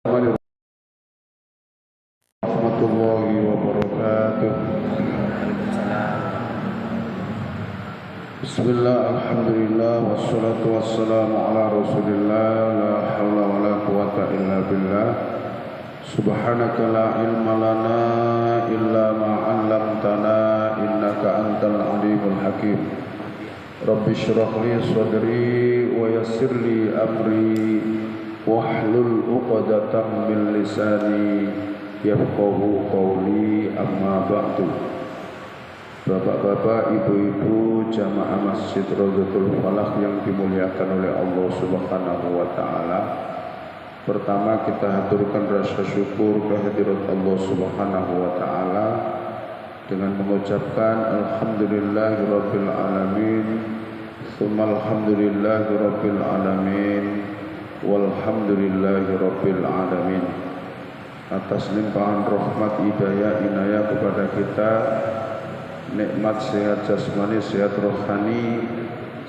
Warahmatullahi wabarakatuh. Bismillah, alhamdulillah, wassalatu wassalamu ala rasulillah, la hawla wa la quwata illa billah. Subhanaka la ilma lana illa ma 'allamtana innaka antal alimul hakim. Rabbi shrah li sadri wa yassir li amri wahlul 'uqdatam min lisani yafqahu qawli, amma ba'du. Bapak-bapak, ibu-ibu jamaah Masjid Rodotul Falak yang dimuliakan oleh Allah Subhanahu wa taala. Pertama kita haturkan rasa syukur kehadirat Allah Subhanahu wa taala dengan mengucapkan alhamdulillahirabbil alamin, tsumma alhamdulillahirabbil alamin, walhamdulillahirabbil alamin. Atas limpahan rahmat hidayah inayah kepada kita, nikmat sehat jasmani, sehat rohani,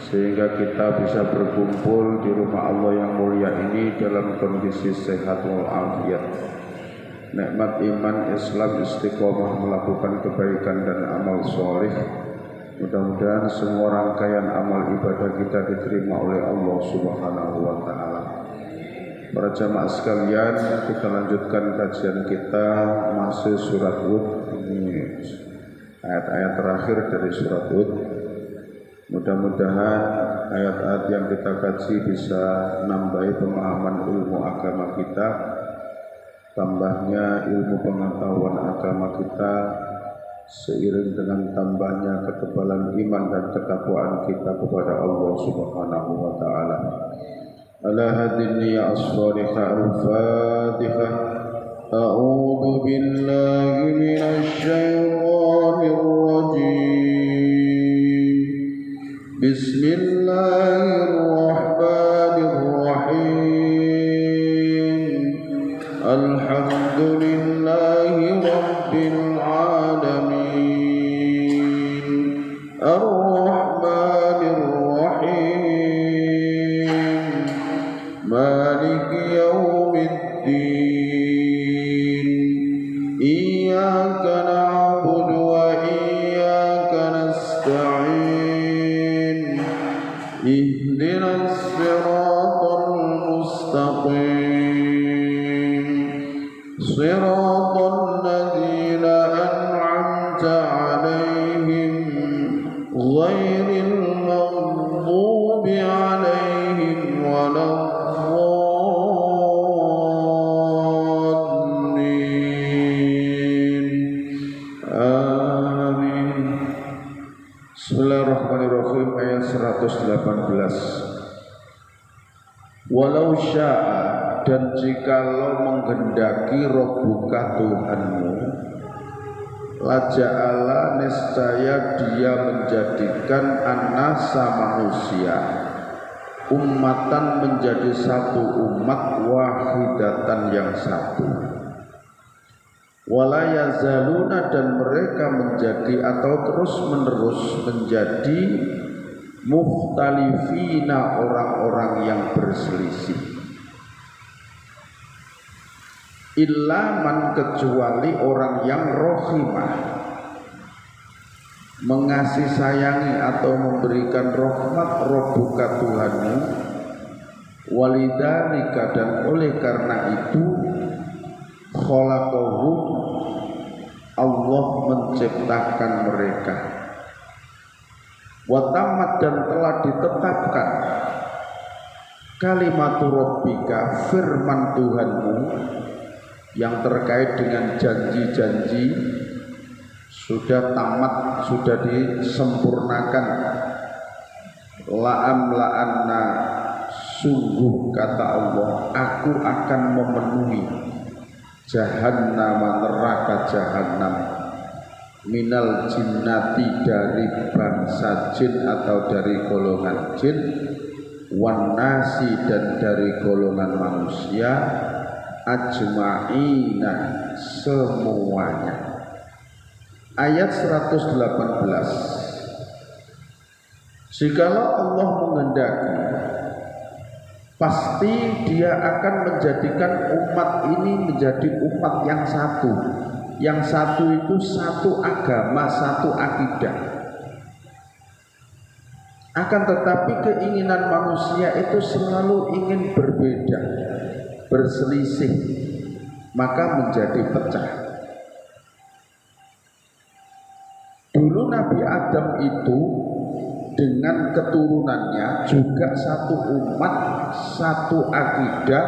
sehingga kita bisa berkumpul di rumah Allah yang mulia ini dalam kondisi sehat walafiat. Nikmat iman, Islam, istiqomah melakukan kebaikan dan amal soleh. Mudah-mudahan semua rangkaian amal ibadah kita diterima oleh Allah Subhanahu wa taala. Para jamaah sekalian, kita lanjutkan kajian kita masih surat Hud. Ini ayat-ayat terakhir dari surat Hud. Mudah-mudahan ayat-ayat yang kita kaji bisa menambah pemahaman ilmu agama kita, tambahnya ilmu pengetahuan agama kita, seiring dengan tambahnya ketebalan iman dan ketakwaan kita kepada Allah Subhanahu wa taala. Ala hadin ya as-salihah al-fatihah. A'udzu billahi minasy syaithanir rajim. Bismillahirrahmanirrahim. Alhamdulillahi rabbil alamin. Ar-rahmanir rahim. Maliki yaumiddin. Iyyaka na'budu wa iyyaka nasta'in. Ihdinas siratal mustaqim. Siratal ladzina an'amta 'alaihim ghairil maghdubi 'alaihim waladdallin. Amin. Bismillahirrahmanirrahim. Ayat 118. Walau sya'a, dan jikalau menghendaki Rabbuka Tuhanmu, laja'ala, niscaya dia menjadikan annasa manusia ummatan menjadi satu umat, wahidatan yang satu. Wala yazaluna, dan mereka menjadi atau terus menerus menjadi mukhtalifina, orang-orang yang berselisih. Illa man, kecuali orang yang rohimah, mengasih sayangi atau memberikan rahmat Rabbuka Tuhanmu, walidhalika, dan oleh karena itu khalaqahum, Allah menciptakan mereka. Wa tamat, dan telah ditetapkan kalimatu Rabbika, firman Tuhanmu yang terkait dengan janji-janji sudah tamat, sudah disempurnakan. La'amla'anna, sungguh kata Allah, aku akan memenuhi jahannam, neraka jahannam, minal jinnati, dari bangsa jin atau dari golongan jin, wan nasi, dan dari golongan manusia, ajma'ina, semuanya. Ayat 118. Jikalau Allah menghendaki, pasti dia akan menjadikan umat ini menjadi umat yang satu. Yang satu itu satu agama, satu akidah. Akan tetapi keinginan manusia itu selalu ingin berbeda, berselisih, maka menjadi pecah. Dulu Nabi Adam itu dengan keturunannya juga satu umat, satu akidah,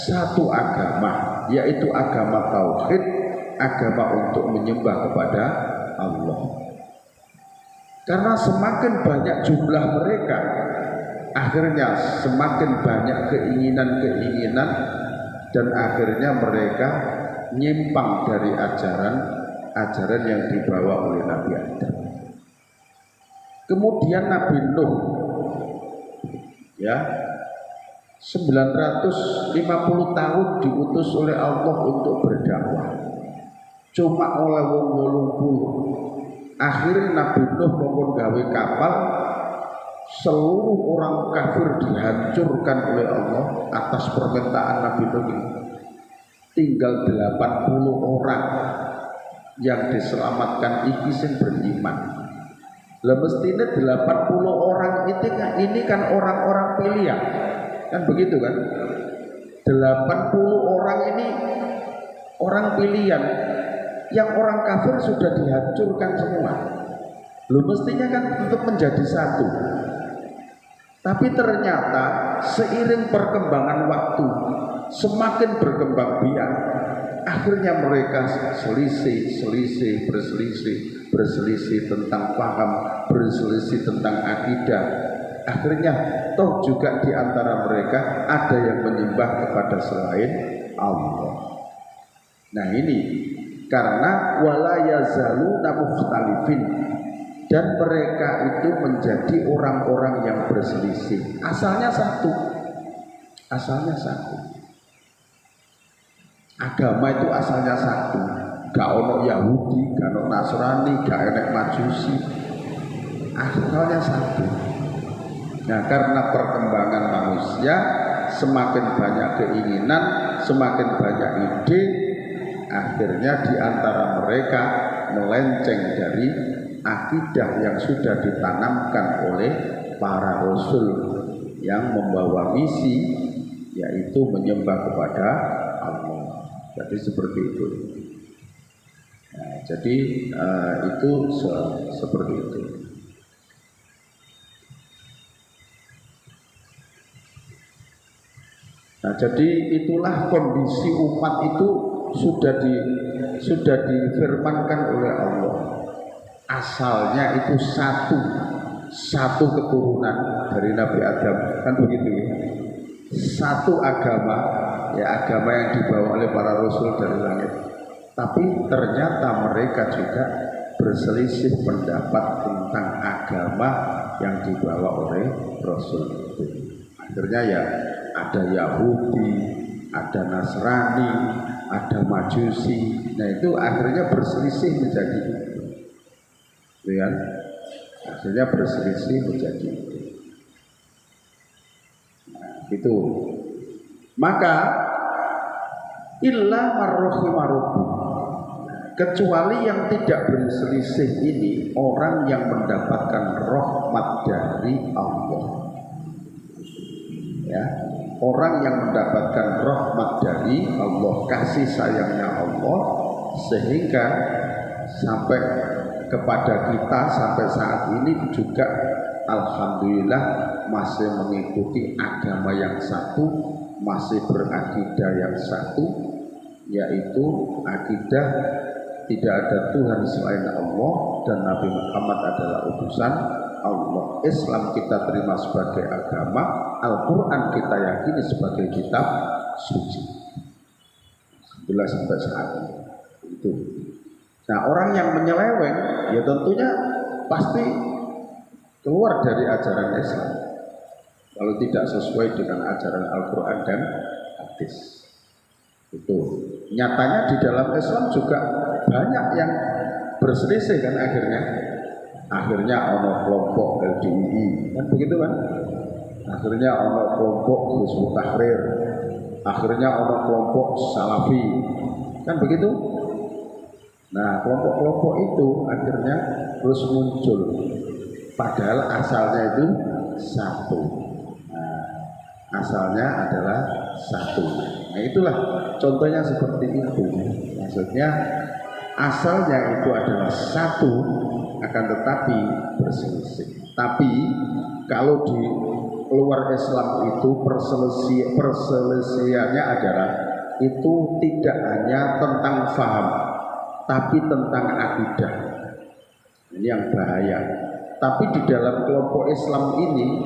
satu agama, yaitu agama tauhid, agama untuk menyembah kepada Allah. Karena semakin banyak jumlah mereka, akhirnya semakin banyak keinginan-keinginan, dan akhirnya mereka nyimpang dari ajaran yang dibawa oleh Nabi Adam. Kemudian Nabi Nuh, ya, 950 tahun diutus oleh Allah untuk berdakwah. Cuma oleh wong 80. Akhirnya Nabi Nuh maupun gawe kapal, seluruh orang kafir dihancurkan oleh Allah atas permintaan Nabi Nuh ini. Tinggal 80 orang yang diselamatkan iki sing beriman. Lah mestinya 80 orang ini kan orang-orang pilihan. Kan begitu kan? 80 orang ini orang pilihan. Yang orang kafir sudah dihancurkan semua. Lu mestinya kan untuk menjadi satu. Tapi ternyata seiring perkembangan waktu, semakin berkembang biak, akhirnya mereka berselisih tentang paham, berselisih tentang akidah. Akhirnya toh juga di antara mereka ada yang menyembah kepada selain Allah. Nah ini karena wala yazaluna mukhtalifin, dan mereka itu menjadi orang-orang yang berselisih. Asalnya satu. Agama itu asalnya satu. Gak ono Yahudi, gak ono Nasrani, gak enek Majusi. Asalnya satu. Nah, karena perkembangan manusia, semakin banyak keinginan, semakin banyak ide, akhirnya di antara mereka melenceng dari akidah yang sudah ditanamkan oleh para rasul yang membawa misi, yaitu menyembah kepada Allah. Jadi seperti itu. Nah, jadi itu seperti itu. Nah, jadi itulah kondisi umat itu sudah difirmankan oleh Allah. Asalnya itu satu keturunan dari Nabi Adam, kan begitu ya. Satu agama, ya agama yang dibawa oleh para rasul dari langit. Tapi ternyata mereka juga berselisih pendapat tentang agama yang dibawa oleh rasul itu. Akhirnya ya ada Yahudi, ada Nasrani, ada Majusi. Nah itu akhirnya berselisih menjadi itu, lihat, akhirnya berselisih menjadi itu. Nah, itu. Maka illa marrohimarubu, kecuali yang tidak berselisih ini orang yang mendapatkan rahmat dari Allah. Ya, orang yang mendapatkan rahmat dari Allah, kasih sayangnya Allah, sehingga sampai kepada kita sampai saat ini juga alhamdulillah masih mengikuti agama yang satu, masih berakidah yang satu, yaitu akidah tidak ada Tuhan selain Allah dan Nabi Muhammad adalah utusan Allah. Islam kita terima sebagai agama, Al-Quran kita yakini sebagai kitab suci. Alhamdulillah sampai saat ini itu. Nah, orang yang menyeleweng ya tentunya pasti keluar dari ajaran Islam kalau tidak sesuai dengan ajaran Al-Quran dan hadis. Itu nyatanya di dalam Islam juga banyak yang berselisih kan, akhirnya ono kelompok LDII kan begitu kan. akhirnya ono kelompok Hizbut Tahrir, akhirnya ono kelompok Salafi, kan begitu. Nah, kelompok-kelompok itu akhirnya terus muncul, padahal asalnya itu satu. Nah, asalnya adalah satu. Nah, itulah contohnya seperti itu. Maksudnya asalnya itu adalah satu, akan tetapi berselisih. Tapi kalau di luar Islam itu perselisihannya adalah itu tidak hanya tentang faham, tapi tentang akidah. Ini yang bahaya. Tapi di dalam kelompok Islam ini,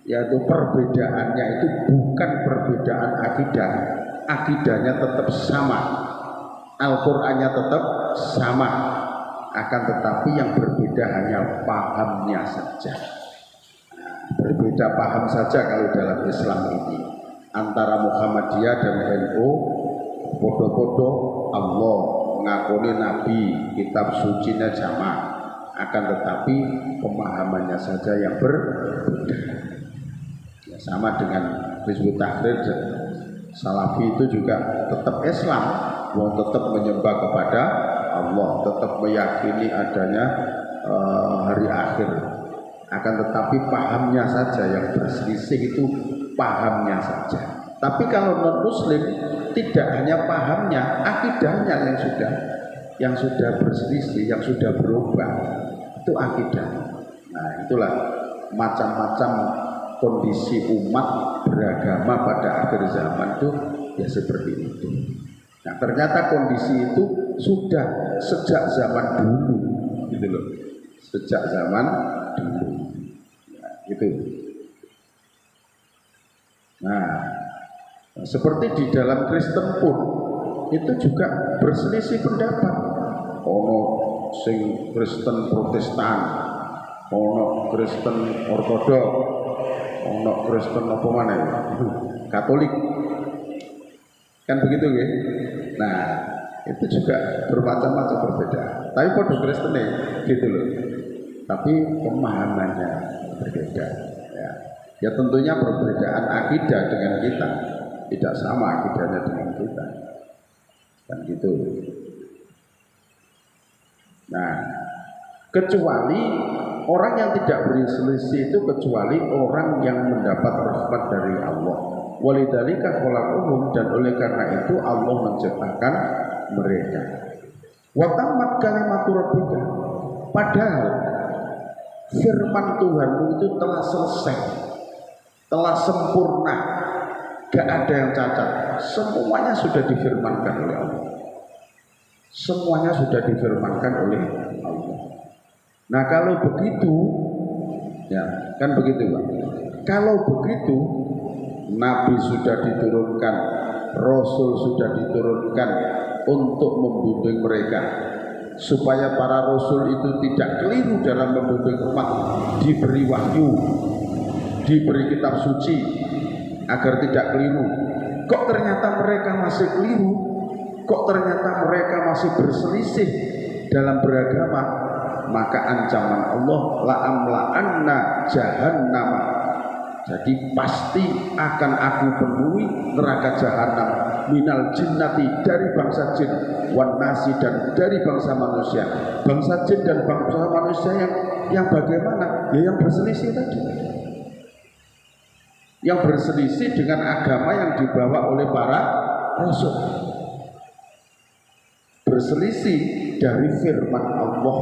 yaitu perbedaannya itu bukan perbedaan akidah, akidahnya tetap sama, Al-Qur'annya tetap sama, akan tetapi yang berbeda hanya pahamnya saja. Berbeda paham saja kalau dalam Islam ini antara Muhammadiyah dan NU, podo-podo Allah mengakui Nabi, kitab sucinya jamaah, akan tetapi pemahamannya saja yang berbeda. Ya, sama dengan Hizbut Tahrir, Salafi itu juga tetap Islam, tetap menyembah kepada Allah, tetap meyakini adanya hari akhir, akan tetapi pahamnya saja yang berselisih, itu pahamnya saja. Tapi kalau non muslim tidak hanya pahamnya, akidahnya yang sudah berselisih, yang sudah berubah, itu akidah. Nah, itulah macam-macam kondisi umat beragama pada akhir zaman itu ya seperti itu. Nah, ternyata kondisi itu sudah sejak zaman dulu, gitu loh, sejak zaman dulu, ya, gitu. Nah, seperti di dalam Kristen pun itu juga berselisih pendapat. Ono sing Kristen Protestan, ono Kristen Ortodok, ono Kristen apa mana ya? Katolik, kan begitu ya. Nah, itu juga bermacam-macam berbeda. Tapi pada Kristen gitu loh. Tapi pemahamannya berbeda. Ya tentunya perbedaan akidah dengan kita tidak sama akidahnya dengan kita, kan gitu. Nah, kecuali orang yang tidak berselisih itu kecuali orang yang mendapat rahmat dari Allah. Walidzalika khalaqahum, dan oleh karena itu Allah menciptakan mereka. Wa tammat kalimatu rabbika, padahal firman Tuhanmu itu telah selesai, telah sempurna, gak ada yang cacat. Semuanya sudah difirmankan oleh Allah. Semuanya sudah difirmankan oleh Allah. Nah, kalau begitu, ya kan begitu Pak. Kalau begitu, Nabi sudah diturunkan, Rasul sudah diturunkan untuk membimbing mereka, supaya para Rasul itu tidak keliru dalam membimbing umat, diberi wahyu, diberi kitab suci agar tidak keliru. Kok ternyata mereka masih keliru? Kok ternyata mereka masih berselisih dalam beragama? Maka ancaman Allah, la'amla'anna jahannam, jadi pasti akan aku penuhi neraka jahanam, minal jinnati, dari bangsa jin, wan nasi, dan dari bangsa manusia. Bangsa jin dan bangsa manusia yang bagaimana? Ya yang berselisih tadi, yang berselisih dengan agama yang dibawa oleh para rasul, berselisih dari firman Allah.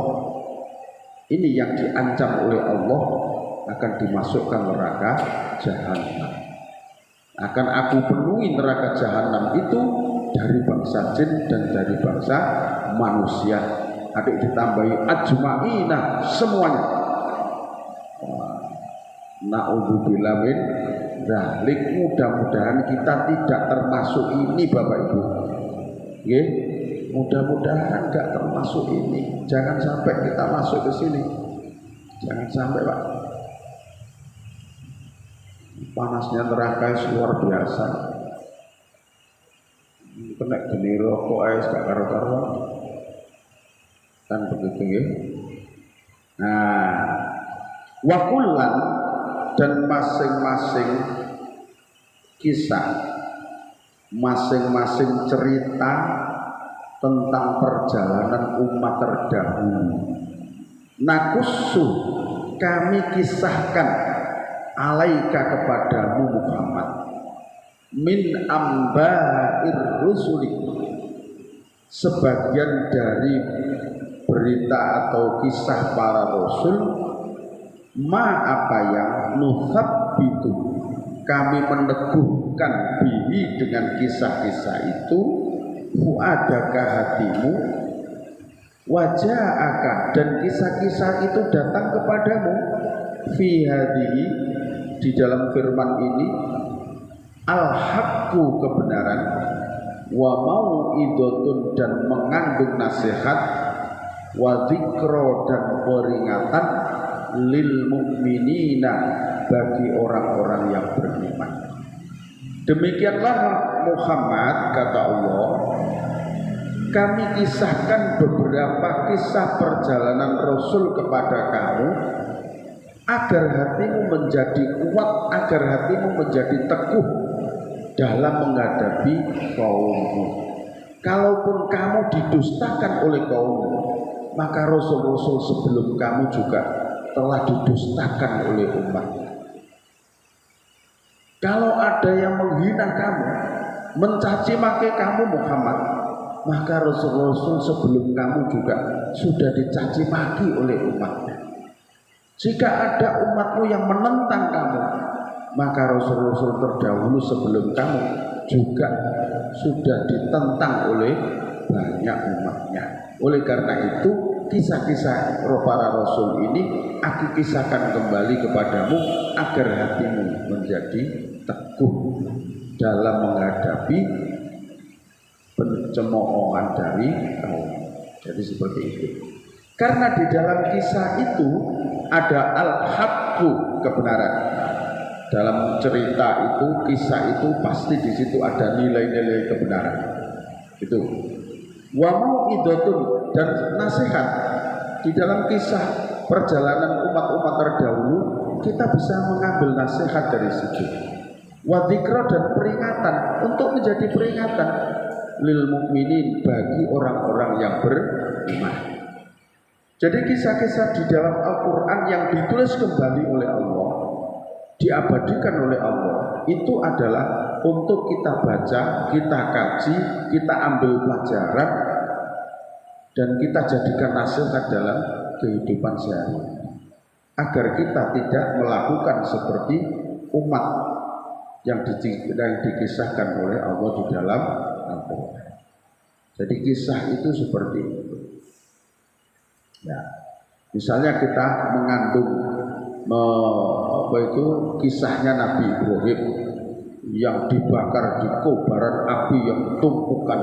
Ini yang diancam oleh Allah, akan dimasukkan neraka jahanam. Akan aku penuhi neraka jahanam itu dari bangsa jin dan dari bangsa manusia. Adik ditambahi ajma'ina, semuanya. Na'udzubillah min dzalik. Mudah-mudahan kita tidak termasuk ini Bapak Ibu. Nggih, mudah-mudahan enggak termasuk ini. Jangan sampai kita masuk ke sini. Jangan sampai, Pak. Panasnya neraka luar biasa. Kena geni rokok ae gak karo-karuan. Kan begitu ya. Nah, wa kullan, dan masing-masing kisah, masing-masing cerita tentang perjalanan umat terdahulu. Nakussu, kami kisahkan alaika kepadamu Muhammad, min amba'ir rusuli, sebagian dari berita atau kisah para rasul, ma apa yang nuthabbitu, kami meneguhkan bihi dengan kisah-kisah itu, fuadaka hatimu, waja'aka, dan kisah-kisah itu datang kepadamu, fi hadhihi, di dalam firman ini, al-haqqu, kebenaran, wa mau'idotun, dan mengandung nasihat, wa dzikra, dan peringatan, lil mu'minina, bagi orang-orang yang beriman. Demikianlah Muhammad, kata Allah, kami kisahkan beberapa kisah perjalanan Rasul kepada kamu, agar hatimu menjadi kuat, agar hatimu menjadi teguh dalam menghadapi kaummu. Kalaupun kamu didustakan oleh kaummu, maka Rasul-Rasul sebelum kamu juga telah didustakan oleh umat. Kalau ada yang menghina kamu, mencaci maki kamu Muhammad, maka Rasul-Rasul sebelum kamu juga sudah dicaci maki oleh umatnya. Jika ada umatmu yang menentang kamu, maka Rasul-Rasul terdahulu sebelum kamu juga sudah ditentang oleh banyak umatnya. Oleh karena itu, kisah-kisah para Rasul ini aku kisahkan kembali kepadamu agar hatimu menjadi teguh dalam menghadapi pencemoohan dari kaum. Jadi seperti itu. Karena di dalam kisah itu ada al-haqqu, kebenaran. Dalam cerita itu, kisah itu pasti di situ ada nilai-nilai kebenaran. Itu. Wa mau'idotun, dan nasihat. Di dalam kisah perjalanan umat-umat terdahulu, kita bisa mengambil nasihat dari situ. Wa dzikra, dan peringatan, untuk menjadi peringatan lil mukminin, bagi orang-orang yang beriman. Jadi kisah-kisah di dalam Al-Quran yang ditulis kembali oleh Allah, diabadikan oleh Allah, itu adalah untuk kita baca, kita kaji, kita ambil pelajaran, dan kita jadikan nasihat dalam kehidupan sehari-hari, agar kita tidak melakukan seperti umat yang dikisahkan oleh Allah di dalam Al-Quran. Jadi kisah itu seperti itu. Ya, misalnya kita mengandung kisahnya Nabi Ibrahim yang dibakar di kobaran api yang tumpukan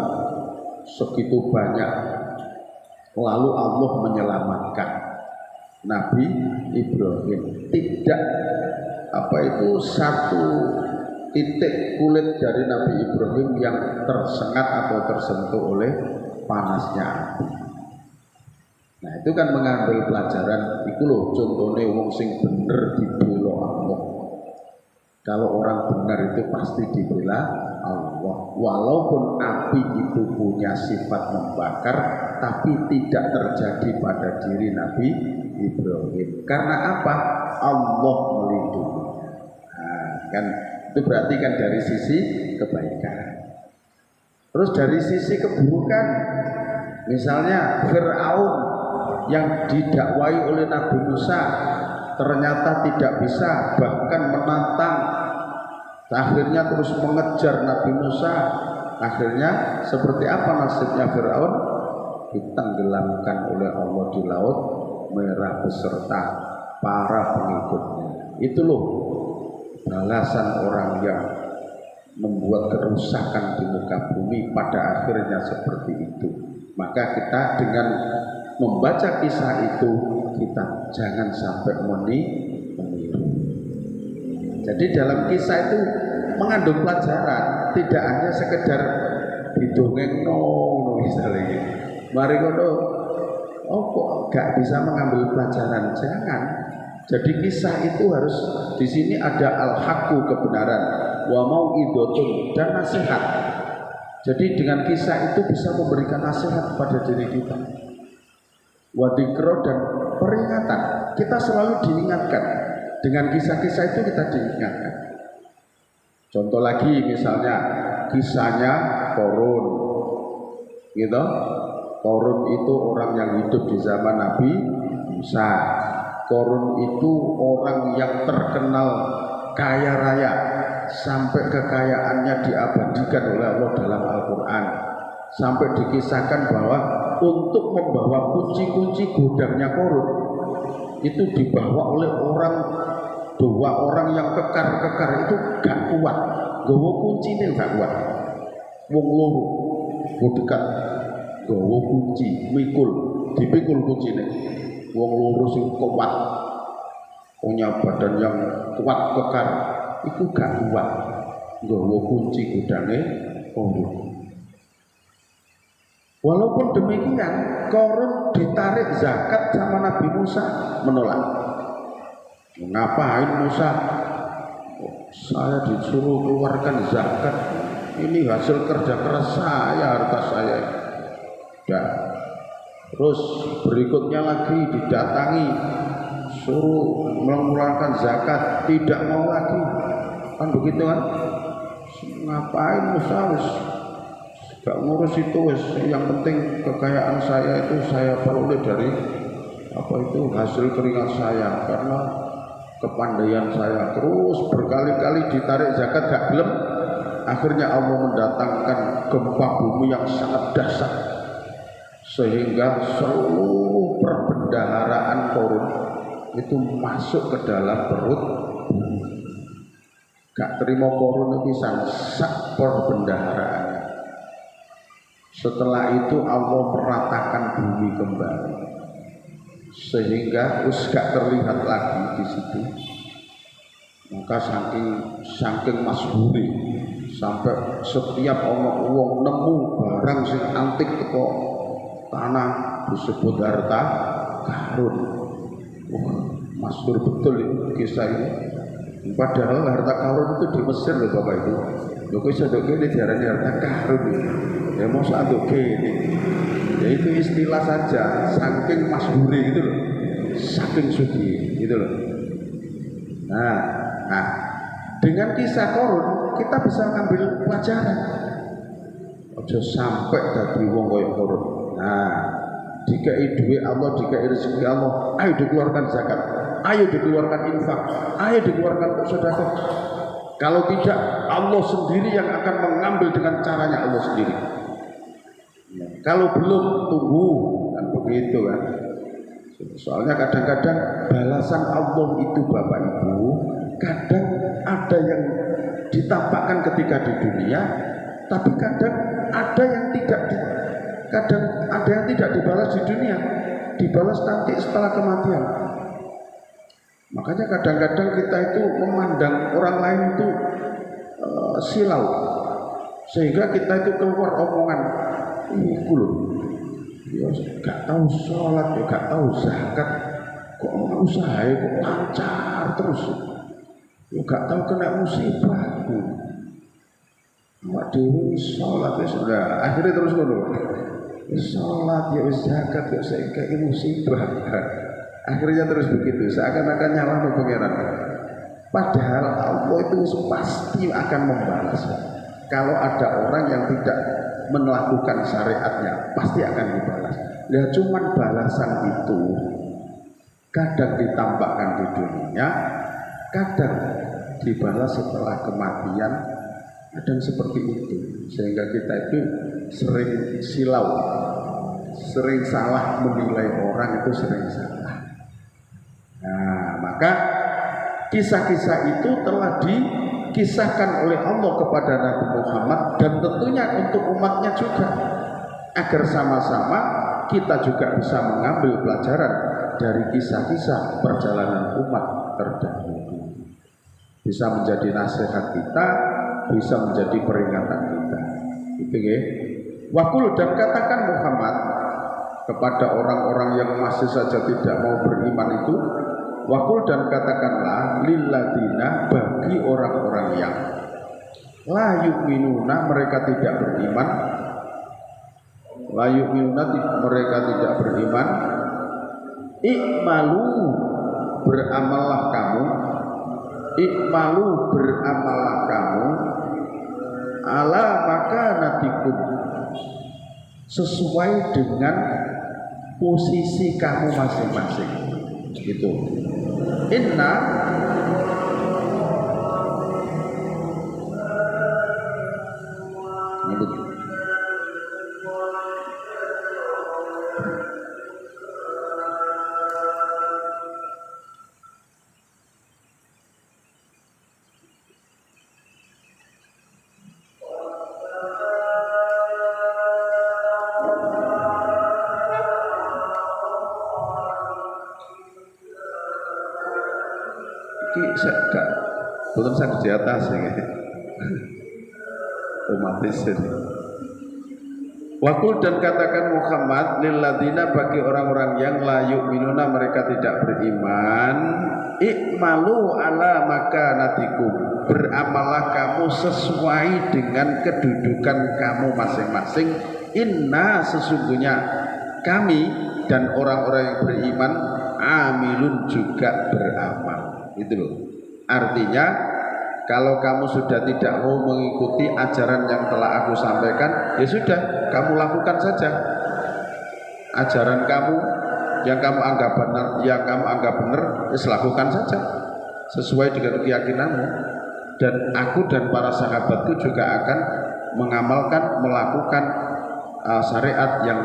segitu banyak, lalu Allah menyelamatkan Nabi Ibrahim. Tidak satu titik kulit dari Nabi Ibrahim yang tersengat atau tersentuh oleh panasnya api. Nah, itu kan mengambil pelajaran. Iku loh contohnya wong sing bener dibela Allah. Kalau orang benar itu pasti dibela Allah. Walaupun api itu punya sifat membakar, tapi tidak terjadi pada diri Nabi Ibrahim. Karena apa? Allah melindungi. Nah, kan itu berarti kan dari sisi kebaikan. Terus dari sisi keburukan, misalnya Fir'aun yang didakwai oleh Nabi Musa ternyata tidak bisa, bahkan menantang, akhirnya terus mengejar Nabi Musa. Akhirnya seperti apa nasibnya Fir'aun? Ditenggelamkan oleh Allah di Laut Merah beserta para pengikutnya. Itu loh balasan orang yang membuat kerusakan di muka bumi, pada akhirnya seperti itu. Maka kita dengan membaca kisah itu, kita jangan sampai meniru. Jadi dalam kisah itu mengandung pelajaran, tidak hanya sekedar didongeng misalnya. Mari kono, kok gak bisa mengambil pelajaran? Jangan. Jadi kisah itu harus di sini ada al-haqqu kebenaran, wa mau'idhatun dan nasihat. Jadi dengan kisah itu bisa memberikan nasihat kepada diri kita. Wa dzikra dan peringatan. Kita selalu diingatkan. Dengan kisah-kisah itu kita diingatkan. Contoh lagi misalnya kisahnya Qarun. Gitu. Qarun itu orang yang hidup di zaman Nabi Musa. Qarun itu orang yang terkenal kaya raya, sampai kekayaannya diabadikan oleh Allah dalam Al-Quran. Sampai dikisahkan bahwa untuk membawa kunci-kunci gudangnya Qarun itu dibawa oleh dua orang yang kekar itu gak kuat. Gawa kuncinya gak kuat. Wong loro dekat gawa kunci, dipikul kuncinya. Wong loro sing kuat, punya badan yang kuat kekar, itu gak kuat. Gawa kunci gudangnya Qarun. Walaupun demikian, Qarun ditarik zakat sama Nabi Musa, menolak. Ngapain Musa? Saya disuruh keluarkan zakat. Ini hasil kerja keras saya, harta saya. Dan terus berikutnya lagi didatangi, suruh mengeluarkan zakat, tidak mau lagi. Kan begitu kan? Ngapain Musa? Gak ngurus itu wes, yang penting kekayaan saya itu saya peroleh dari hasil keringat saya, karena kepandaian saya. Terus berkali-kali ditarik zakat gak gelem. Akhirnya Allah mendatangkan gempa bumi yang sangat dahsyat sehingga seluruh perbendaharaan Qarun itu masuk ke dalam perut bumi. Gak terima Qarun pisan sak perbendaharaan. Setelah itu Allah meratakan bumi kembali sehingga gak terlihat lagi di situ. Maka saking masyhuri sampai setiap wong nemu barang sing antik teko tanah disebut harta karun. Masyhur betul itu kisah ini. Padahal harta karun itu di Mesir loh Bapak Ibu. Lho kok iso ndok kene diarani harta karun. Ya mau sadok kene. Ya itu istilah saja, saking masyhuri gitu loh. Saking suci gitu loh. Nah, dengan kisah Qarun kita bisa ngambil pelajaran. Ojo sampai dadi wong koyo Qarun. Nah, dikai duit Allah, dikai rezeki Allah, ayo dikeluarkan zakat, ayo dikeluarkan infak, ayo dikeluarkan sedekah. Kalau tidak, Allah sendiri yang akan mengambil dengan caranya Allah sendiri. Kalau belum, tunggu, kan begitu kan. Soalnya kadang-kadang balasan Allah itu Bapak Ibu, kadang ada yang ditampakkan ketika di dunia, tapi kadang ada yang tidak dibalas di dunia, dibalas nanti setelah kematian. Makanya kadang-kadang kita itu memandang orang lain itu silau, sehingga kita itu keluar omongan, iku loh, ya gak tahu sholat, ya gak tahu zakat, kok usaha kok lancar terus, ya gak tahu kena musibah. Mak dewi sholat ya sudah, akhirnya terus ngono, sholat ya zakat ya saya kayak musibah. Akhirnya terus begitu, seakan-akan nyalahno pangeran. Padahal Allah itu pasti akan membalas. Kalau ada orang yang tidak melakukan syariatnya, pasti akan dibalas. Ya cuman balasan itu kadang ditampakkan di dunia, kadang dibalas setelah kematian, kadang seperti itu. Sehingga kita itu sering silau, sering salah menilai orang, itu sering salah. Nah, maka kisah-kisah itu telah dikisahkan oleh Allah kepada Nabi Muhammad dan tentunya untuk umatnya juga, agar sama-sama kita juga bisa mengambil pelajaran dari kisah-kisah perjalanan umat terdahulu. Bisa menjadi nasihat kita, bisa menjadi peringatan kita. Itu ya. Wakul, dan katakan Muhammad kepada orang-orang yang masih saja tidak mau beriman itu, Wakul dan katakanlah lilladina bagi orang-orang yang la yu'minuna mereka tidak beriman, la yu'minuna mereka tidak beriman, ikmalu beramallah kamu, ikmalu beramallah kamu, ala makanatikum sesuai dengan posisi kamu masing-masing. Gitu. Inna belum saya di atas ya. Otomatis ini. Wakul dan katakan Muhammad lilladina bagi orang-orang yang la yu'minuna mereka tidak beriman, ikmalu ala makanatikum beramallah kamu sesuai dengan kedudukan kamu masing-masing. Inna sesungguhnya kami dan orang-orang yang beriman amilun juga beramal. Itu loh. Artinya kalau kamu sudah tidak mau mengikuti ajaran yang telah aku sampaikan, ya sudah, kamu lakukan saja. Ajaran kamu yang kamu anggap benar, ya lakukan saja sesuai dengan keyakinanmu. Dan aku dan para sahabatku juga akan mengamalkan, melakukan syariat yang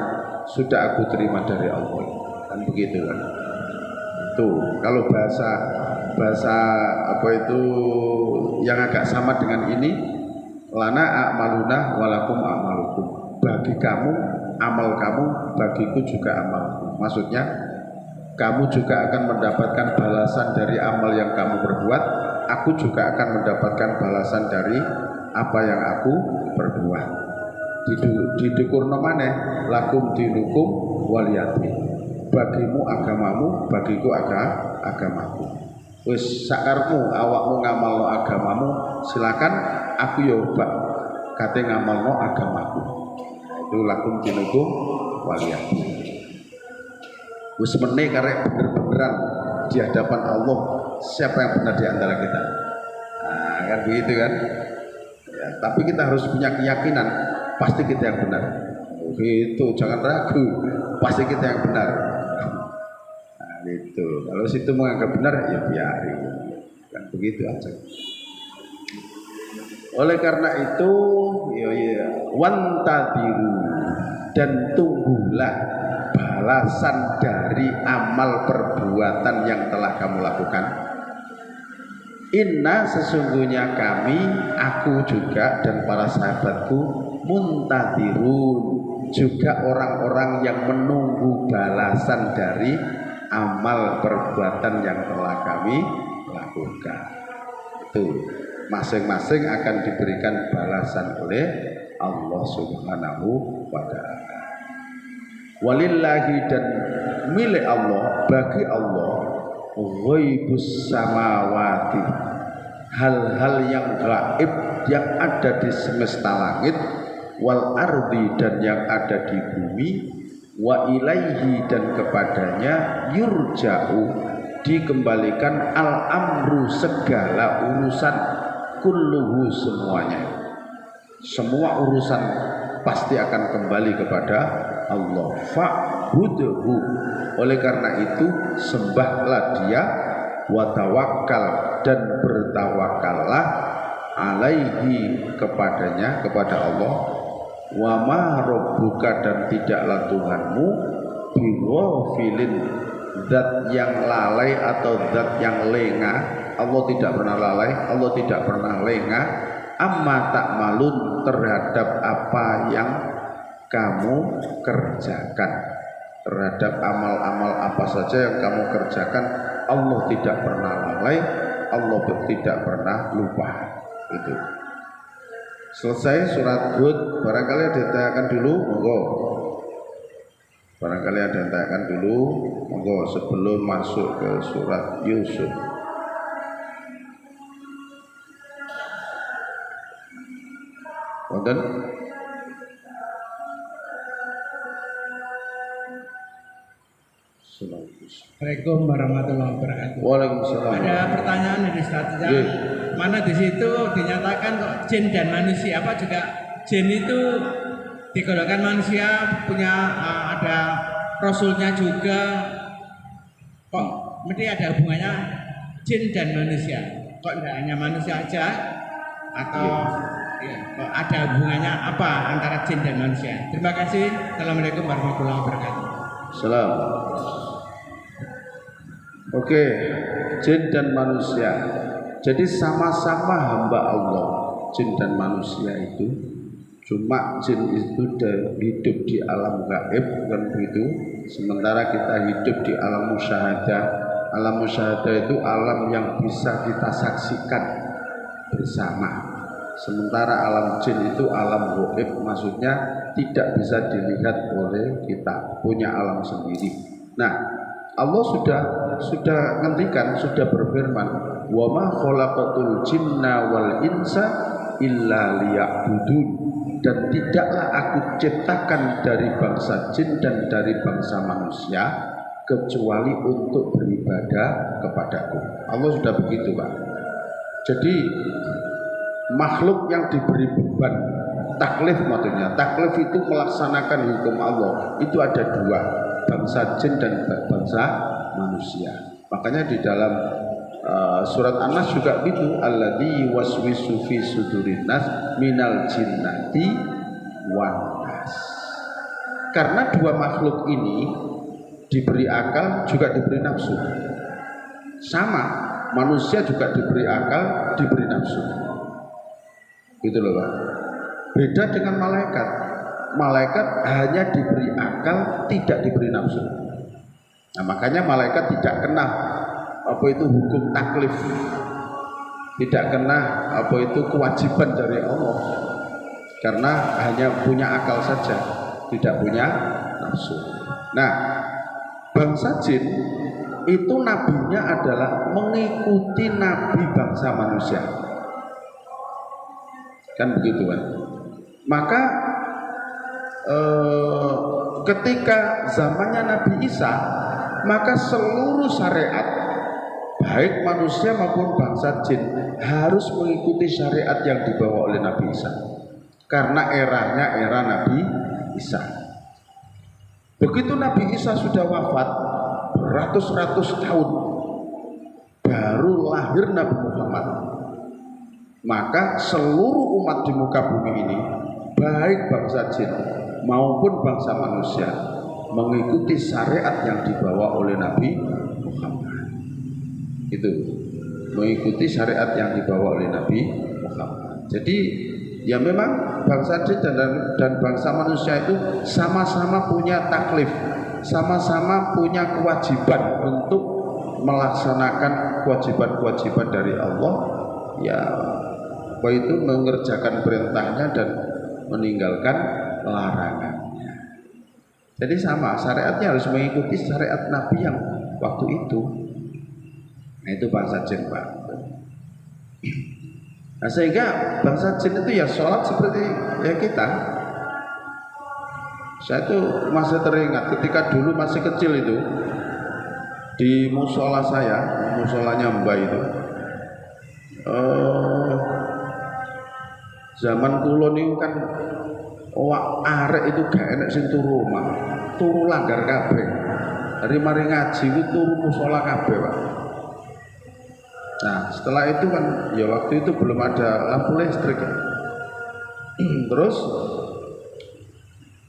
sudah aku terima dari Allah. Kan begitu kan? Tuh, kalau bahasa apa itu yang agak sama dengan ini, lana a'maluna walakum a'malukum, bagi kamu amal kamu, bagiku juga amalku. Maksudnya kamu juga akan mendapatkan balasan dari amal yang kamu perbuat, aku juga akan mendapatkan balasan dari apa yang aku perbuat. Didukurno maneh lakum dinukum waliyati, bagimu agamamu, bagiku agamaku. Wis sakarmu awakmu ngamalno agamamu, silakan, aku ya obak kate ngamalno agamaku. Itu lakum dinukum waliyati. Wis meneh karek bener-beneran di hadapan Allah, siapa yang benar di antara kita. Nah, kan begitu kan? Ya, tapi kita harus punya keyakinan pasti kita yang benar. Begitu, jangan ragu, pasti kita yang benar. Itu kalau situ menganggap benar ya biarin, kan begitu aja. Oleh karena itu wantadiru, dan tunggulah balasan dari amal perbuatan yang telah kamu lakukan. Inna sesungguhnya kami, aku juga dan para sahabatku, muntadirun, juga orang-orang yang menunggu balasan dari amal perbuatan yang telah kami lakukan. Itu masing-masing akan diberikan balasan oleh Allah Subhanahu wa ta'ala. Walillahi, dan milik Allah, bagi Allah, ghaibus samawati, hal-hal yang gaib yang ada di semesta langit, wal ardi, dan yang ada di bumi, wa ilaihi, dan kepadanya yurja'u, dikembalikan al-amru, segala urusan, kulluhu, semuanya, semua urusan pasti akan kembali kepada Allah. Fa'budhu, oleh karena itu sembahlah dia, wa tawakkal, dan bertawakallah, alaihi, kepadanya, kepada Allah. Wa ma rabbuka, dan tidaklah Tuhanmu, bighafilin, zat yang lalai atau zat yang lengah. Allah tidak pernah lalai, Allah tidak pernah lengah, amma ta'malun, terhadap apa yang kamu kerjakan, terhadap amal-amal apa saja yang kamu kerjakan. Allah tidak pernah lalai, Allah tidak pernah lupa. Itu selesai surat Hud. Barangkali ada yang tanyakan dulu, monggo. Barangkali ada yang tanyakan dulu. Monggo sebelum masuk ke surat Yusuf. Wonten? Assalamualaikum warahmatullahi wabarakatuh. Waalaikumsalam. Ada pertanyaan dari Ustaz, mana di situ dinyatakan kok jin dan manusia apa juga jin itu digolongkan manusia punya ada rasulnya juga, kok mesti ada hubungannya jin dan manusia, kok tidak hanya manusia aja atau kok ada hubungannya apa antara jin dan manusia? Terima kasih. Assalamualaikum warahmatullahi wabarakatuh. Salam. Oke, jin dan manusia. Jadi sama-sama hamba Allah, jin dan manusia itu. Cuma jin itu hidup di alam gaib kan begitu. Sementara kita hidup di alam musyahadah. Alam musyahadah itu alam yang bisa kita saksikan bersama. Sementara alam jin itu alam gaib, maksudnya tidak bisa dilihat oleh kita, punya alam sendiri. Nah, Allah sudah ngendikan, sudah berfirman, wa ma khalaqatul jinna wal insa illa liya'budun, dan tidaklah aku ciptakan dari bangsa jin dan dari bangsa manusia kecuali untuk beribadah kepadaku. Allah sudah begitu, Pak. Jadi makhluk yang diberi beban taklif, maksudnya taklif itu melaksanakan hukum Allah, itu ada dua, bangsa jin dan bangsa manusia. Makanya di dalam surat An-Nas juga itu, alladzi waswisu fi sudurin nas minal jinnati wan nas. Karena dua makhluk ini diberi akal juga diberi nafsu. Sama, manusia juga diberi akal, diberi nafsu. Gitu loh, Pak. Beda dengan malaikat. Malaikat hanya diberi akal, tidak diberi nafsu. Nah, makanya malaikat tidak kena apa itu hukum taklif, tidak kena apa itu kewajiban dari Allah, karena hanya punya akal saja, tidak punya nafsu. Nah, bangsa jin itu nabinya adalah mengikuti nabi bangsa manusia, kan begitu kan? Maka ketika zamannya Nabi Isa, maka seluruh syariat baik manusia maupun bangsa jin harus mengikuti syariat yang dibawa oleh Nabi Isa, karena eranya era Nabi Isa. Begitu Nabi Isa sudah wafat beratus-ratus tahun, baru lahir Nabi Muhammad. Maka seluruh umat di muka bumi ini, baik bangsa jin maupun bangsa manusia, mengikuti syariat yang dibawa oleh Nabi Muhammad. Itu mengikuti syariat yang dibawa oleh Nabi Muhammad. Jadi ya memang bangsa jin dan bangsa manusia itu sama-sama punya taklif, sama-sama punya kewajiban untuk melaksanakan kewajiban-kewajiban dari Allah, ya apa itu mengerjakan perintahnya dan meninggalkan larangannya. Jadi sama, syariatnya harus mengikuti syariat Nabi yang waktu itu. Nah, itu bangsa jin, Pak. Nah, sehingga bangsa jin itu ya sholat seperti ya kita. Saya tuh masih teringat ketika dulu masih kecil itu, di musola saya, musolanya Mbak itu, zaman kulon itu kan arek itu gak enak sing turu omah, turu langgar kabeh. Hari mari ngaji itu turu musola kabeh, Pak. Nah, setelah itu kan ya waktu itu belum ada lampu listrik ya. Terus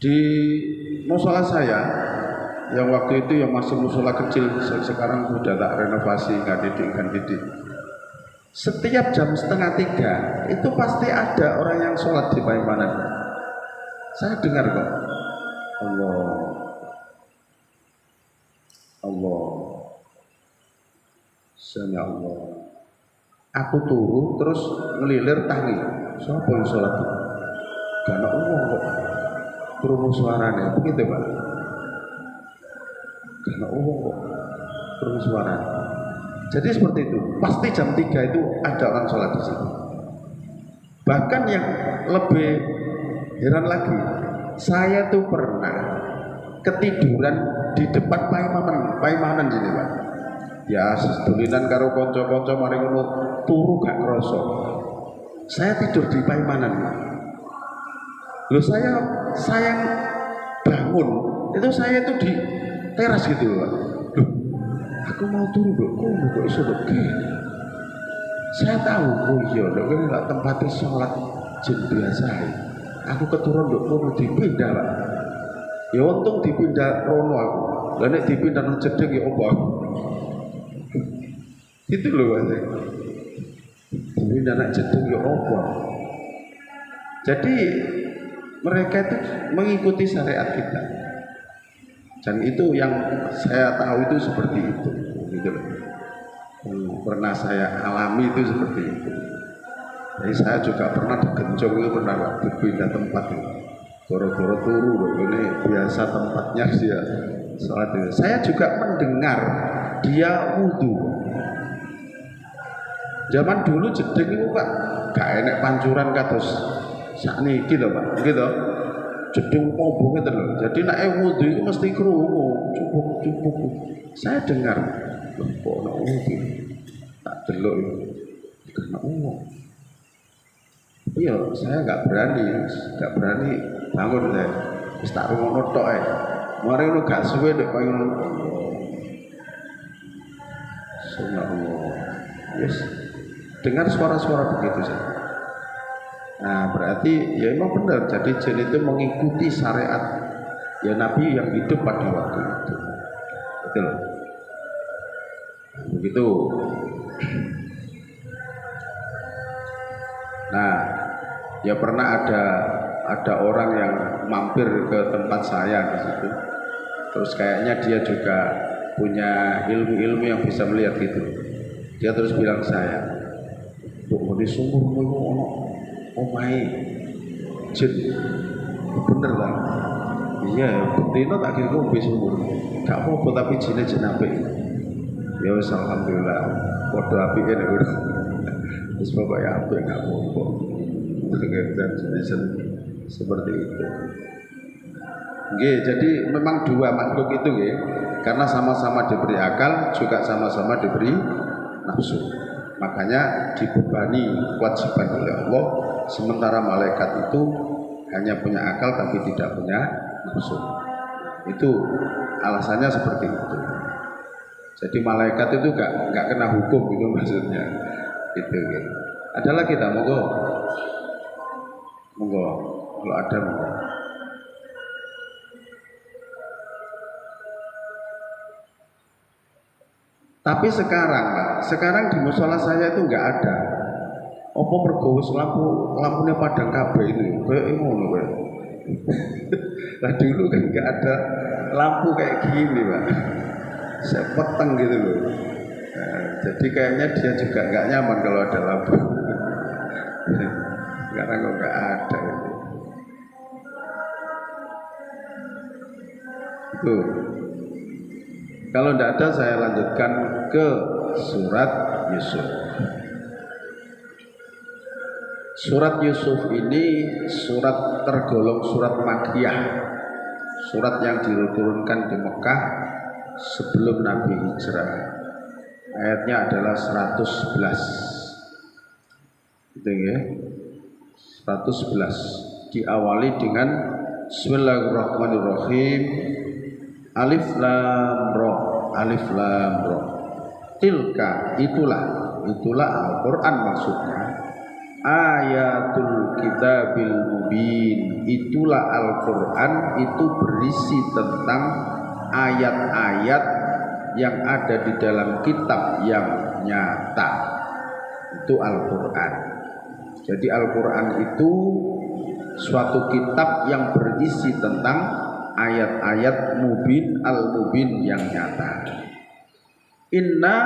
di musola saya yang waktu itu yang masih musola kecil, sekarang sudah tak renovasi, nggak didik. Setiap jam 2:30 itu pasti ada orang yang sholat di Paimanan. Saya dengar kok, Allah, Sami Allah. Aku turu terus ngelilir tangi. Siapa yang sholat? Karena Allah kok, turu suaranya begitu, Pak. Karena kok kurung suara. Jadi seperti itu. Pasti jam 3 itu ada orang sholat di situ. Bahkan yang lebih heran lagi, saya tuh pernah ketiduran di depan paimanan sini Pak. Ya sedulinan karo konco-konco mari ngono turu gak krasa. Saya tidur di paimanan. Loh saya bangun itu saya tuh di teras gitu Pak. Loh, aku mau turu kok iso begini. Saya tahu, oh iya, ini nggak tempatnya sholat jin biasa. Aku keturun kono dipindah Pak. Ya untung dipindah rono aku. Lah nek dipindah nang jedeng ya apa? Itu loh Pak. Dipindah nang jedeng ya apa? Jadi mereka itu mengikuti syariat kita. Dan itu yang saya tahu itu seperti itu, gitu loh. Pernah saya alami itu seperti itu. Jadi saya juga pernah digencong itu pernah pindah tempat itu. Goro-goro turu loh, ini biasa tempatnya dia sholat itu. Saya juga mendengar dia wudhu. Zaman dulu jedeng itu Pak, gak enek pancuran kados sakniki lho Pak, gitu. Jedeng obong itu loh. Jadi nek wudhu itu mesti krungu, cukup. Saya dengar, loh kok ana wudhu. Tak delok itu. Karena iya, saya nggak berani bangun saya. Wis tak rungono tok ae. Mari lu gak suwe nek koyo ngono. Subhanallah. Yes. Dengar suara-suara begitu saja. Nah, berarti ya emang benar. Jadi jin itu mengikuti syariat ya Nabi yang hidup pada waktu itu. Betul. Begitu. Nah, ya pernah ada orang yang mampir ke tempat saya di situ. Terus kayaknya dia juga punya ilmu-ilmu yang bisa melihat gitu. Dia terus bilang saya, "Bu, di sumurmu itu ono omahe jin." Bener lah. Iya, betina tak kira ngombe sumur. Gak apa-apa tapi jine jin apik. Ya wis alhamdulillah. Padha apike nek ora. Wis pokoke apik gak apa-apa. Tergantung jenis seperti itu. Nggih, jadi memang dua makhluk itu nggih, karena sama-sama diberi akal, juga sama-sama diberi nafsu. Makanya dibebani kewajiban oleh Allah, sementara malaikat itu hanya punya akal tapi tidak punya nafsu. Itu alasannya seperti itu. Jadi malaikat itu nggak kena hukum itu maksudnya. Gitu, gitu. Ada lagi tak monggo? Monggo, kalau ada monggo. Tapi sekarang di musola saya itu nggak ada. Apa mergo wis lampunya padang kabeh ini, kayak ngono kayak. Nah dulu kan nggak ada lampu kayak gini Pak. Saya peteng gitu loh. Nah, jadi kayaknya dia juga nggak nyaman kalau ada lampu. Sekarang kok nggak ada gitu. Tuh. Kalau tidak ada saya lanjutkan ke surat Yusuf. Surat Yusuf ini surat tergolong surat Makkiyah. Surat yang diturunkan di Mekah sebelum Nabi hijrah. Ayatnya adalah 111. Gitu ya. 111 diawali dengan Bismillahirrahmanirrahim. Alif lam ra, alif lam ra. Tilka itulah Al-Qur'an maksudnya. Ayatul kitabil mubin. Itulah Al-Qur'an, itu berisi tentang ayat-ayat yang ada di dalam kitab yang nyata. Itu Al-Qur'an. Jadi Al-Qur'an itu suatu kitab yang berisi tentang ayat-ayat mubin, al-mubin yang nyata. Inna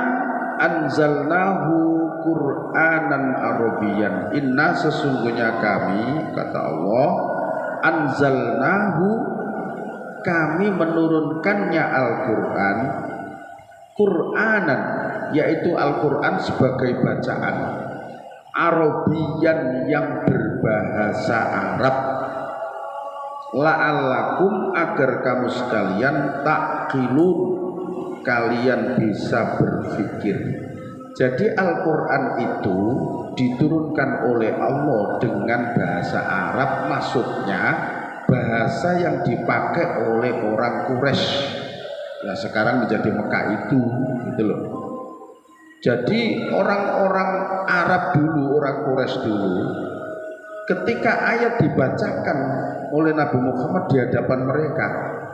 anzalnahu Qur'anan Arabiyyan. Inna sesungguhnya kami, kata Allah, anzalnahu kami menurunkannya Al-Qur'an Qur'anan, yaitu Al-Qur'an sebagai bacaan Arabian yang berbahasa Arab, la'allakum agar kamu sekalian taqilun, kalian bisa berpikir. Jadi Al-Qur'an itu diturunkan oleh Allah dengan bahasa Arab, maksudnya bahasa yang dipakai oleh orang Quraisy. Nah, sekarang menjadi Mekah itu, gitu loh. Jadi orang-orang Arab dulu, orang Quraisy dulu, ketika ayat dibacakan oleh Nabi Muhammad di hadapan mereka,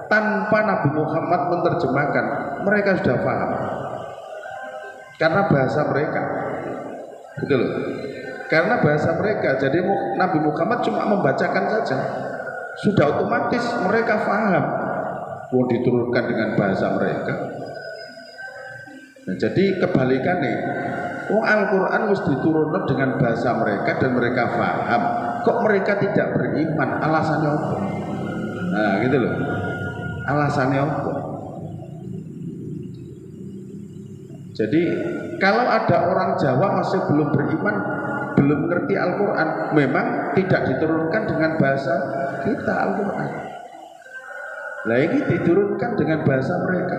tanpa Nabi Muhammad menerjemahkan, mereka sudah paham. Karena bahasa mereka, gitu loh. Karena bahasa mereka, jadi Nabi Muhammad cuma membacakan saja, sudah otomatis mereka paham. Mau diturunkan dengan bahasa mereka. Nah, jadi kebalikannya, Al-Quran harus diturunkan dengan bahasa mereka dan mereka paham. Kok mereka tidak beriman? Alasannya apa? Nah, gitu loh. Alasannya apa? Jadi kalau ada orang Jawa masih belum beriman, belum ngerti Al-Quran, memang tidak diturunkan dengan bahasa kita Al-Quran. Nah, ini diturunkan dengan bahasa mereka.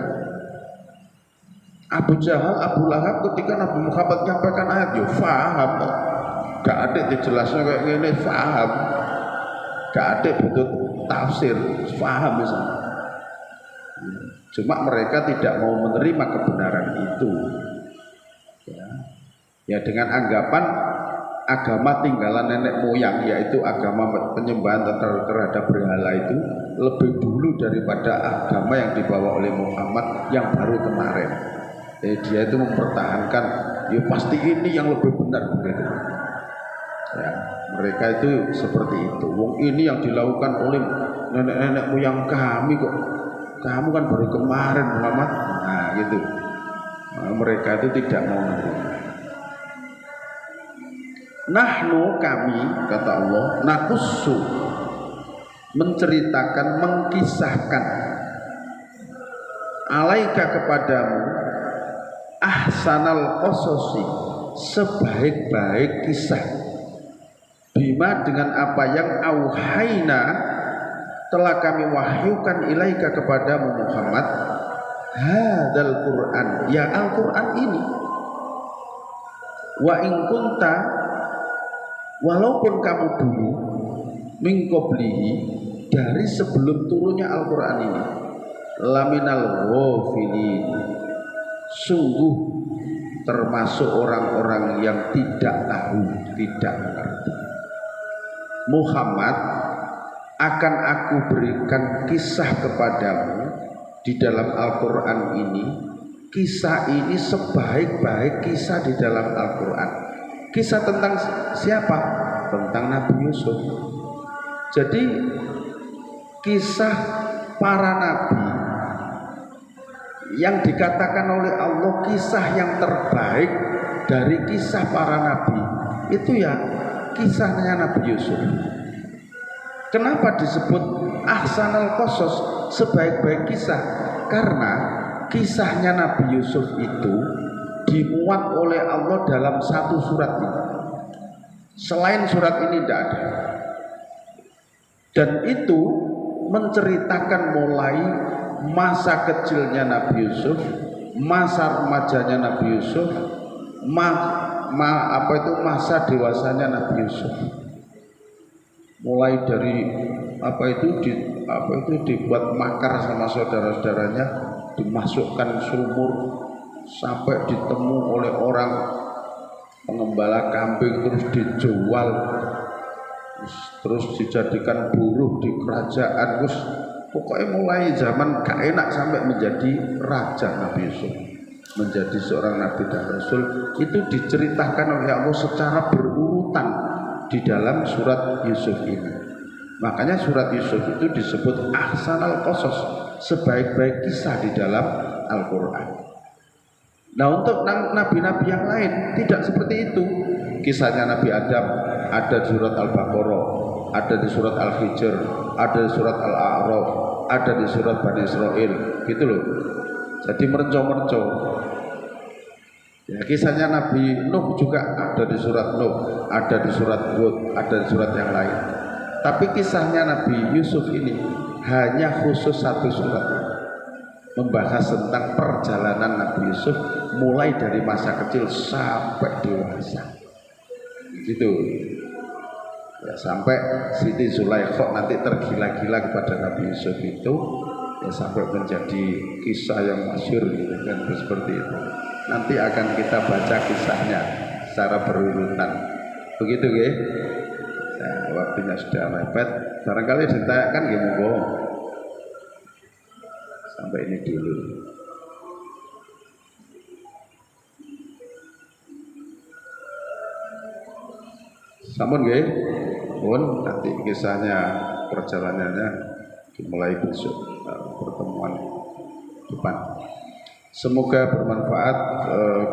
Abu Jahal, Abu Lahab ketika Nabi Muhammad menyampaikan ayat, ya faham. Gak ada dijelasnya kayak gini, faham. Gak ada butuh tafsir, faham misalnya. Cuma mereka tidak mau menerima kebenaran itu. Ya dengan anggapan agama tinggalan nenek moyang, yaitu agama penyembahan terhadap berhala itu lebih dulu daripada agama yang dibawa oleh Muhammad yang baru kemarin. Dia itu mempertahankan, ya pasti ini yang lebih benar begitu. Ya, mereka itu seperti itu. Wong ini yang dilakukan oleh nenek-nenek moyang kami kok. Kamu kan baru kemarin Muhammad. Nah, gitu. Nah, mereka itu tidak mau menerima. Nahnu kami, kata Allah, nakussu, menceritakan, mengkisahkan, alaika kepadamu, ahsanal qasosi, sebaik-baik kisah, bima dengan apa yang auhaina, telah kami wahyukan ilaika kepadamu Muhammad, hadzal Quran, ya Al-Quran ini, wa in kunta, walaupun kamu dulu mingkoblihi, dari sebelum turunnya Al-Quran ini, laminal ghafilin, sungguh termasuk orang-orang yang tidak tahu, tidak mengerti. Muhammad, akan aku berikan kisah kepadamu di dalam Al-Quran ini. Kisah ini sebaik-baik kisah di dalam Al-Quran. Kisah tentang siapa? Tentang Nabi Yusuf. Jadi kisah para nabi yang dikatakan oleh Allah kisah yang terbaik dari kisah para nabi, itu ya kisahnya Nabi Yusuf. Kenapa disebut ahsanal qasas, sebaik-baik kisah? Karena kisahnya Nabi Yusuf itu dimuat oleh Allah dalam satu surat ini. Selain surat ini tidak ada. Dan itu menceritakan mulai masa kecilnya Nabi Yusuf, masa remajanya Nabi Yusuf, masa dewasanya Nabi Yusuf. Mulai dari dibuat makar sama saudara-saudaranya, dimasukkan sumur sampai ditemu oleh orang pengembala kambing, terus dijual, terus dijadikan buruh di kerajaan. Terus pokoknya mulai zaman gak enak sampai menjadi raja Nabi Yusuf, menjadi seorang nabi dan rasul. Itu diceritakan oleh Allah secara berurutan di dalam surat Yusuf ini. Makanya surat Yusuf itu disebut ahsanal qasas, sebaik-baik kisah di dalam Al-Quran. Nah, untuk nabi-nabi yang lain tidak seperti itu. Kisahnya Nabi Adam ada di surat Al-Baqarah, ada di surat Al-Hijr, ada di surat Al-A'raf, ada di surat Bani Israil, gitu loh. Jadi merenco-merenco. Ya, kisahnya Nabi Nuh juga ada di surat Nuh, ada di surat Hud, ada di surat yang lain. Tapi kisahnya Nabi Yusuf ini hanya khusus satu surat, membahas tentang perjalanan Nabi Yusuf mulai dari masa kecil sampai dewasa. Gitu. Ya, sampai Siti Zulaikha nanti tergila-gila kepada Nabi Yusuf itu, ya, sampai menjadi kisah yang masyhur gitu kan, seperti itu. Nanti akan kita baca kisahnya secara berurutan. Begitu nggih. Nah, waktunya sudah mepet. Barangkali ditanyakan nggih monggo. Sampai ini dulu. Sampun nggih. Pun nanti kisahnya perjalanannya dimulai besok pertemuan depan. Semoga bermanfaat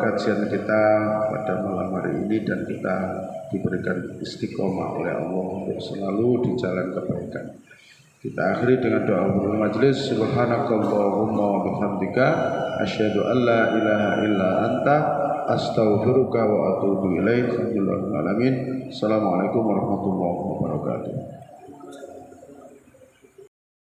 kajian kita pada malam hari ini dan kita diberikan istiqomah oleh Allah untuk selalu di jalan kebaikan. Kita akhiri dengan doa akhirul majlis. Subhanakallahumma wa bihamdika asyhadu an la ilaha illa anta astaghfiruka wa atubu ilaik. Alhamdulillahirabbil alamin. Assalamualaikum warahmatullahi wabarakatuh.